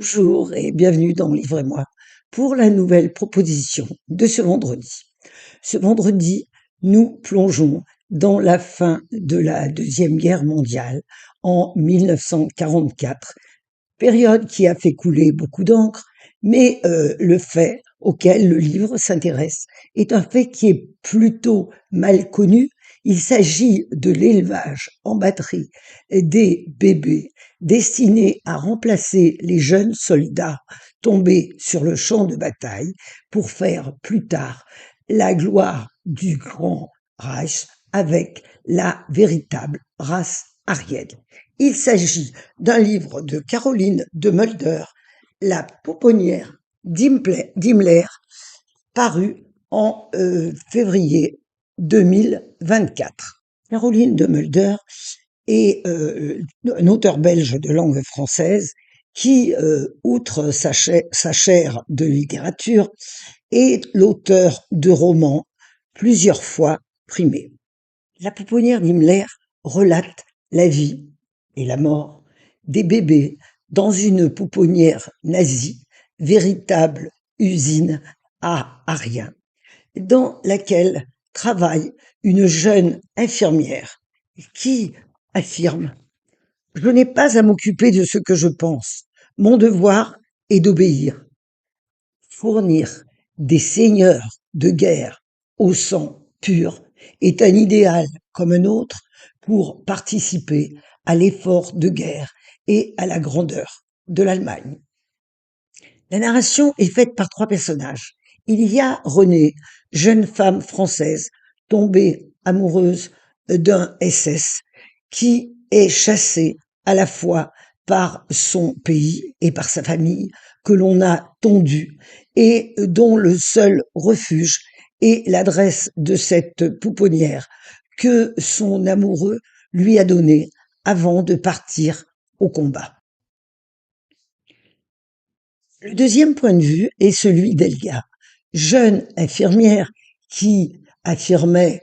Bonjour et bienvenue dans Livre et moi pour la nouvelle proposition de ce vendredi. Ce vendredi, nous plongeons dans la fin de la Deuxième Guerre mondiale en 1944, période qui a fait couler beaucoup d'encre, mais le fait auquel le livre s'intéresse est un fait qui est plutôt mal connu. Il s'agit de l'élevage en batterie des bébés destinés à remplacer les jeunes soldats tombés sur le champ de bataille pour faire plus tard la gloire du Grand Reich avec la véritable race aryenne. Il s'agit d'un livre de Caroline de Mulder, La pouponnière d'Himmler, paru en février 2024. Caroline de Mulder est un auteur belge de langue française qui, outre sa chaire de littérature, est l'auteur de romans plusieurs fois primés. La pouponnière d'Himmler relate la vie et la mort des bébés dans une pouponnière nazie, véritable usine à rien, dans laquelle travaille une jeune infirmière qui affirme: je n'ai pas à m'occuper de ce que je pense. Mon devoir est d'obéir. Fournir des seigneurs de guerre au sang pur est un idéal comme un autre pour participer à l'effort de guerre et à la grandeur de l'Allemagne. La narration est faite par trois personnages. Il y a Renée, jeune femme française tombée amoureuse d'un SS qui est chassé à la fois par son pays et par sa famille, que l'on a tondu et dont le seul refuge est l'adresse de cette pouponnière que son amoureux lui a donnée avant de partir au combat. Le deuxième point de vue est celui d'Elga, jeune infirmière qui affirmait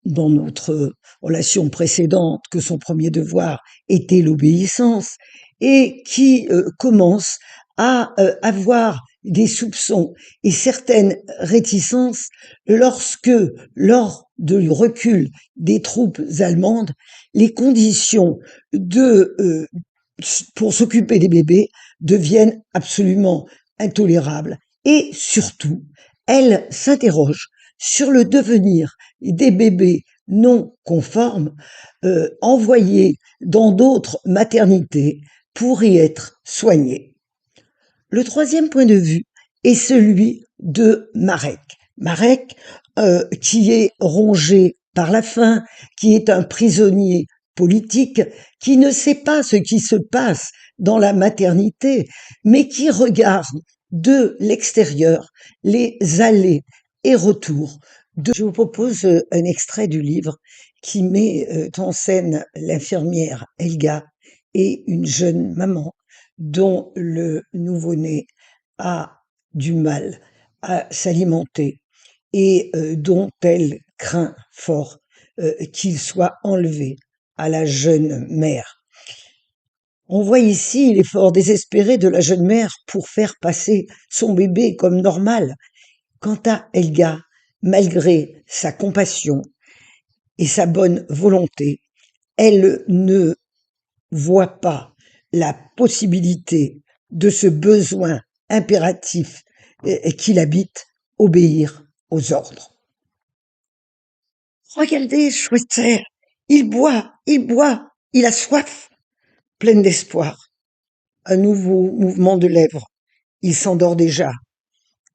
dans notre relation précédente que son premier devoir était l'obéissance et qui commence à avoir des soupçons et certaines réticences lorsque, lors du recul des troupes allemandes, les conditions pour s'occuper des bébés deviennent absolument intolérables. Et surtout, elle s'interroge sur le devenir des bébés non conformes envoyés dans d'autres maternités pour y être soignés. Le troisième point de vue est celui de Marek. Marek, qui est rongé par la faim, qui est un prisonnier politique, qui ne sait pas ce qui se passe dans la maternité, mais qui regarde de l'extérieur les allées et retours. Je vous propose un extrait du livre qui met en scène l'infirmière Elga et une jeune maman dont le nouveau-né a du mal à s'alimenter et dont elle craint fort qu'il soit enlevé à la jeune mère. On voit ici l'effort désespéré de la jeune mère pour faire passer son bébé comme normal. Quant à Elga, malgré sa compassion et sa bonne volonté, elle ne voit pas la possibilité de ce besoin impératif qu'il habite, obéir aux ordres. Regardez, Schweitzer, il boit, il a soif. Pleine d'espoir. Un nouveau mouvement de lèvres. Il s'endort déjà.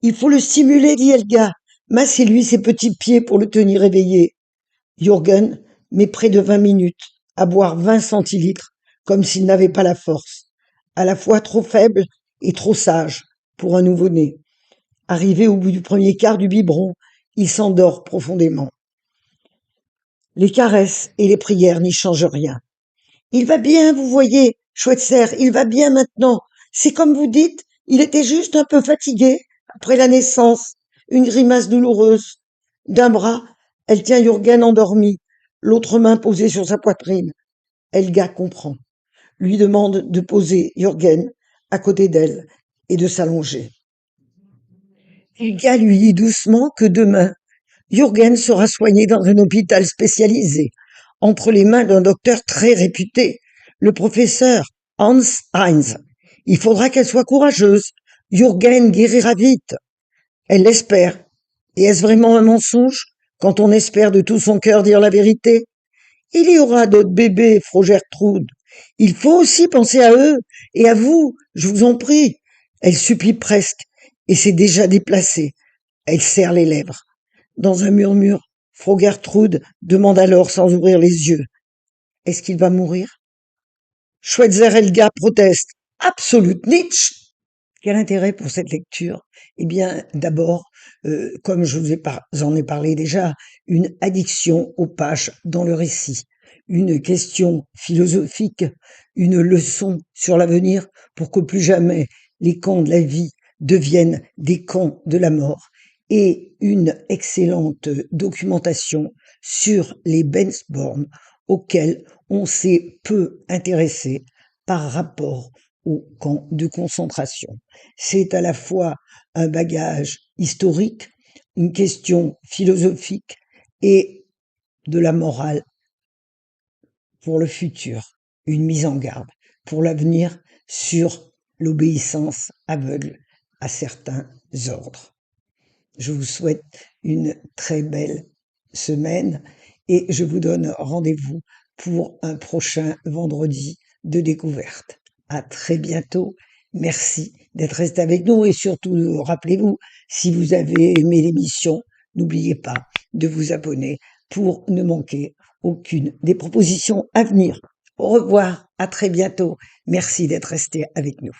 Il faut le stimuler, dit Elga. Massez-lui ses petits pieds pour le tenir éveillé. Jürgen met près de 20 minutes à boire 20 centilitres comme s'il n'avait pas la force, à la fois trop faible et trop sage pour un nouveau-né. Arrivé au bout du premier quart du biberon, il s'endort profondément. Les caresses et les prières n'y changent rien. Il va bien, vous voyez, Schweitzer, il va bien maintenant. C'est comme vous dites, il était juste un peu fatigué après la naissance. Une grimace douloureuse. D'un bras, elle tient Jürgen endormi, l'autre main posée sur sa poitrine. Elga comprend, lui demande de poser Jürgen à côté d'elle et de s'allonger. Ilka lui dit doucement que demain, Jürgen sera soigné dans un hôpital spécialisé, entre les mains d'un docteur très réputé, le professeur Hans Heinz. Il faudra qu'elle soit courageuse. Jürgen guérira vite. Elle l'espère. Et est-ce vraiment un mensonge quand on espère de tout son cœur dire la vérité? Il y aura d'autres bébés, Frau Gertrude. Il faut aussi penser à eux et à vous, je vous en prie. Elle supplie presque et s'est déjà déplacée. Elle serre les lèvres. Dans un murmure, Frau Gertrude demande alors sans ouvrir les yeux. Est-ce qu'il va mourir? Schweitzer-Helga proteste. Absolute niche. Quel intérêt pour cette lecture? Eh bien, d'abord, comme j'en ai parlé déjà, une addiction aux pages dans le récit, une question philosophique, une leçon sur l'avenir pour que plus jamais les camps de la vie deviennent des camps de la mort, et une excellente documentation sur les Bensborn auxquels on s'est peu intéressé par rapport aux camps de concentration. C'est à la fois un bagage historique, une question philosophique et de la morale pour le futur, une mise en garde pour l'avenir sur l'obéissance aveugle à certains ordres. Je vous souhaite une très belle semaine et je vous donne rendez-vous pour un prochain vendredi de découverte. À très bientôt. Merci d'être resté avec nous et surtout, rappelez-vous, si vous avez aimé l'émission, n'oubliez pas de vous abonner pour ne manquer aucune des propositions à venir. Au revoir, à très bientôt. Merci d'être resté avec nous.